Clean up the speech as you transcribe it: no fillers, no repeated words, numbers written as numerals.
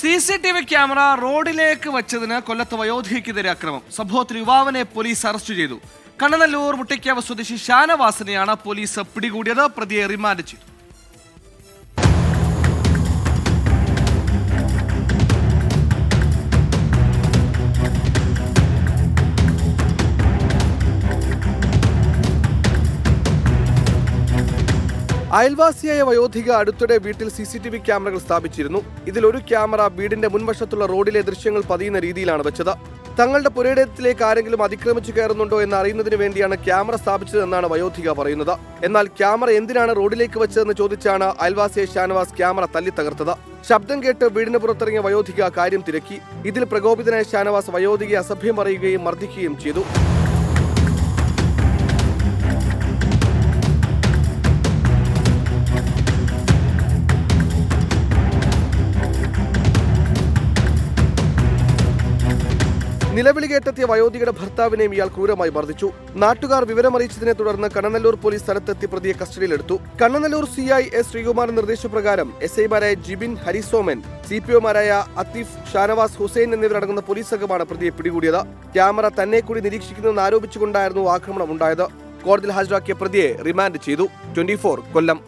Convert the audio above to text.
CCTV camera റോഡിലേക്ക് വച്ചതിന് കൊല്ലത്ത് വയോധികയ്ക്കെതിരെ അക്രമം. സംഭവത്തിൽ യുവാവിനെ പോലീസ് അറസ്റ്റ് ചെയ്തു. കണ്ണനല്ലൂർ മുട്ടിക്കാവ് സ്വദേശി ഷാനവാസിനെയാണ് പോലീസ് പിടികൂടിയത്. പ്രതിയെ റിമാൻഡ് ചെയ്തു. അയൽവാസിയായ വയോധിക അടുത്തിടെ വീട്ടിൽ CCTV ക്യാമറകൾ സ്ഥാപിച്ചിരുന്നു. ഇതിലൊരു ക്യാമറ വീടിന്റെ മുൻവശത്തുള്ള റോഡിലെ ദൃശ്യങ്ങൾ പതിയുന്ന രീതിയിലാണ് വെച്ചത്. തങ്ങളുടെ പുരയിടത്തിലേക്ക് ആരെങ്കിലും അതിക്രമിച്ചു കയറുന്നുണ്ടോ എന്ന് അറിയുന്നതിന് വേണ്ടിയാണ് ക്യാമറ സ്ഥാപിച്ചതെന്നാണ് വയോധിക പറയുന്നത്. എന്നാൽ ക്യാമറ എന്തിനാണ് റോഡിലേക്ക് വെച്ചതെന്ന് ചോദിച്ചാണ് അയൽവാസിയായ ഷാനവാസ് ക്യാമറ തല്ലി തകർത്തത്. ശബ്ദം കേട്ട് വീടിന് പുറത്തിറങ്ങിയ വയോധിക കാര്യം തിരക്കി. ഇതിൽ പ്രകോപിതനായ ഷാനവാസ് വയോധികയെ അസഭ്യം പറയുകയും മർദ്ദിക്കുകയും ചെയ്തു. നിലവിളി കേട്ടെത്തിയ വയോധികയുടെ ഭർത്താവിനെയും ഇയാൾ ക്രൂരമായി മർദ്ദിച്ചു. നാട്ടുകാർ വിവരമറിയിച്ചതിനെ തുടർന്ന് കണ്ണനല്ലൂർ പോലീസ് സ്ഥലത്തെത്തി പ്രതിയെ കസ്റ്റഡിയിലെടുത്തു. കണ്ണനല്ലൂർ CI S ശ്രീകുമാറിന്റെ നിർദ്ദേശപ്രകാരം SI-മാരായ ജിബിൻ, ഹരിസോമൻ, CPO-മാരായ അത്തീഫ്, ഷാനവാസ്, ഹുസൈൻ എന്നിവരടങ്ങുന്ന പോലീസ് സംഘമാണ് പ്രതിയെ പിടികൂടിയത്. ക്യാമറ തന്നെ കൂടി നിരീക്ഷിക്കുന്നുവെന്ന് ആരോപിച്ചുകൊണ്ടായിരുന്നു ആക്രമണം ഉണ്ടായത്. കോടതിയിൽ ഹാജരാക്കിയ പ്രതിയെ റിമാൻഡ് ചെയ്തു. 24 കൊല്ലം.